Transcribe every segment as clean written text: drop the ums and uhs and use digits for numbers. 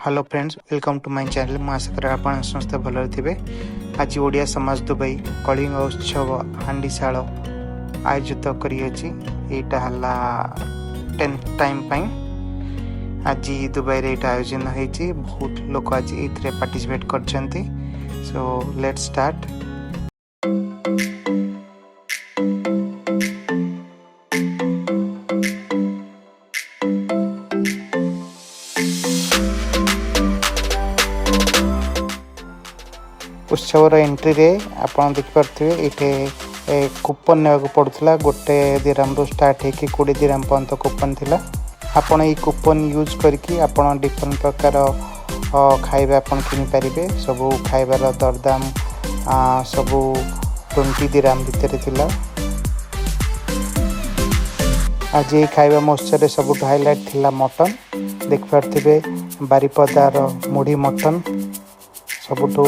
Hello friends, welcome to my channel. मैं आशा करें आप समस्त भल थे। आज ओडिया समाज दुबई कलिंग उत्सव हांडीशाल आयोजित करीटा 10th टाइम आज दुबई रे आयोजन होती। बहुत लोग आज ये पार्टिसिपेट करछंती। So let's start. उत्सवर एंट्री रे आपन देख पारथिबे एठे कूपन ने पड़ुला। गोटे दिराम रो स्टार्ट है कि 20 दिराम पर्यंत कूपन थिला। आपन ये कूपन यूज करके आपन डिफरेंट प्रकार खाइबा आपन किनि परिबे। सब खाइबार दरदाम सब 20 दिराम भितर थिला। आज ये खाइबा महोत्सव सब हाईलाइट थिला मटन। देख पारथिबे बारिपदार मुढ़ी मटन सबुठू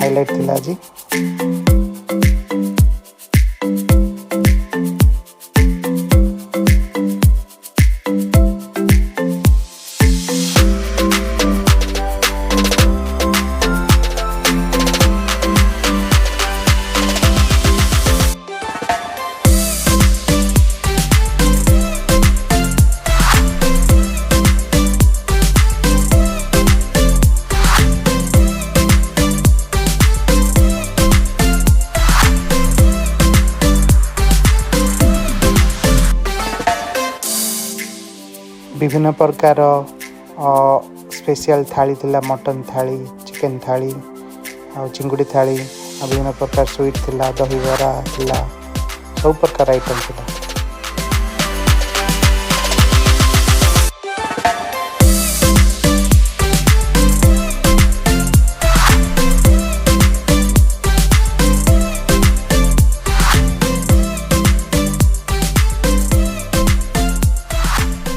हाईलाइट थिला जी। विभिन्न प्रकार स्पेशल थाली थिला। मटन थाली, चिकन थाली, चिंगुड़ी थाली, विभिन्न प्रकार स्वीट थिला, दही बरा थिला, सब प्रकार आइटम थिला।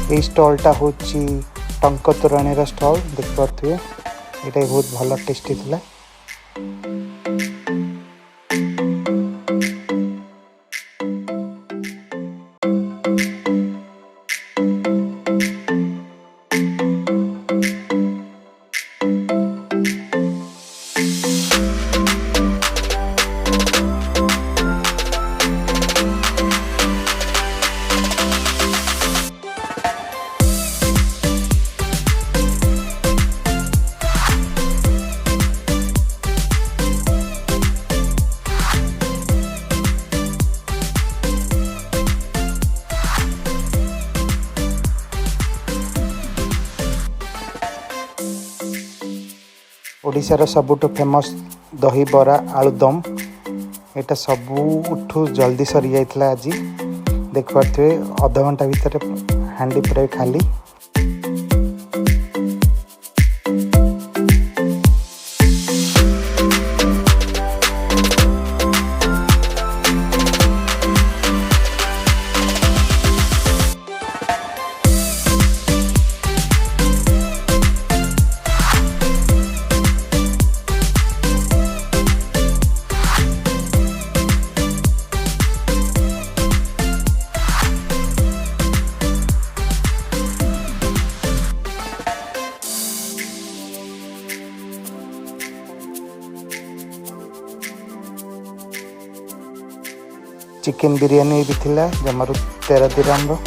ये स्टॉलटा हूँ टंक तोराणी स्टॉल। देख पारे ये बहुत भल टेस्टी थिला। ओडिशार सबुठु फेमस दही बरा आलुदम एटा सबुठु जल्दी सरी जाइतला। आज देख पारथिबे आधा घंटा भीतर हांडी पूरा खाली। चिकन बिरयानी भी थिला जमारू 13 दिराम रो।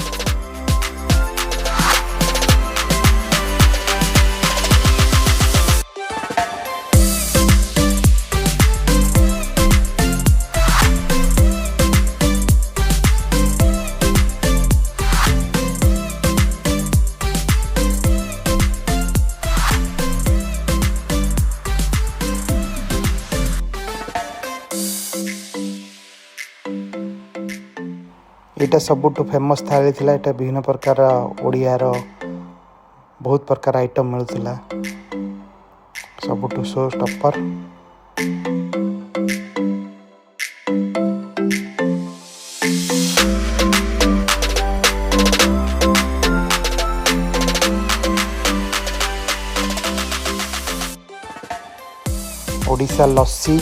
एटा सबुठु फेमस थाली थिला। एटा विभिन्न प्रकार ओडियार बहुत प्रकार आइटम मिलुथिला। सबुठु शो स्टॉपर। ओडिशा लस्सी,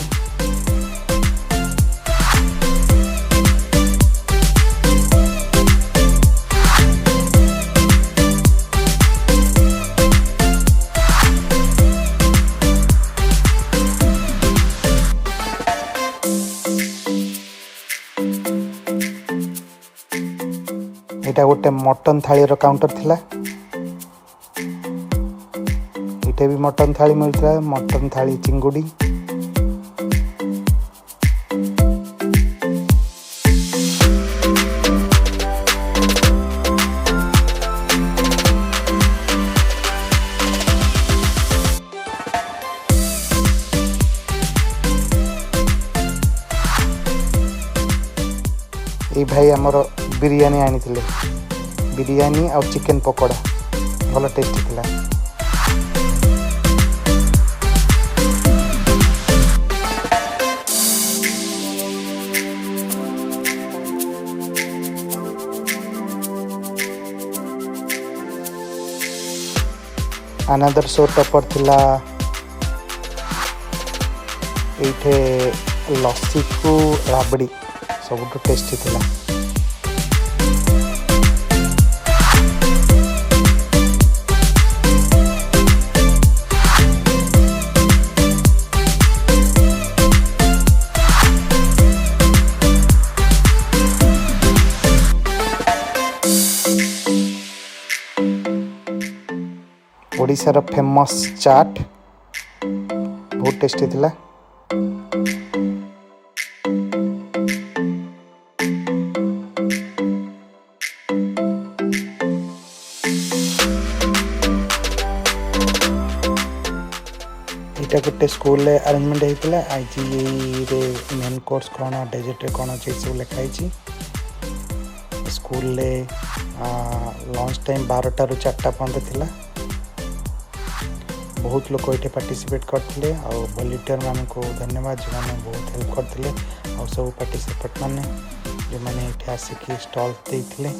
एटा गोटे मटन थाली रो काउंटर थिला। इटे भी मटन थाली मिलता, मटन थाली चिंगुड़ी। ये भाई आमर बिरयानी आनी थिले, बिरयानी और चिकन पकोड़ा भल टेस्टी थिला। अनदर शो टॉपर थिला एठे लस्सी को राबड़ी सब टेस्टी थिला। ओडिशार फेमस चाट बहुत टेस्टी थिला। एटा गोटे स्कूल रे अरेंजमेंट होता है। आज ये मेन कोर्स कौन डेजर्ट रे कौन अच्छे सब लिखाई। स्कूल रे लंच टाइम 12टा ରୁ 4टा पर्यंत थिला। बहुत लोग ये पार्टिसिपेट करते और वॉलंटियर मान को धन्यवाद जो मैंने बहुत हेल्प करते और सब पार्टिसिपेट मैंने जो मैंने ये आसिक स्टॉल देते।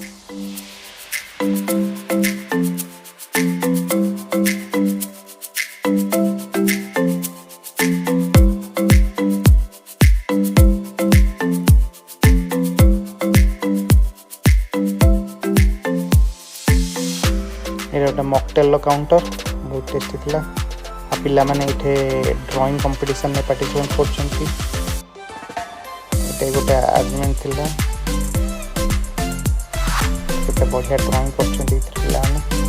ये गोटे मॉकटेल काउंटर बहुत टेस्टी थिला। आ पिला माने इथे ड्राइंग कंपटीशन में पार्टिसिपेट करछंती। एटे गोटे अरेंजमेंट थिला, गोटे बढ़िया ड्राइंग करछंती पिला माने।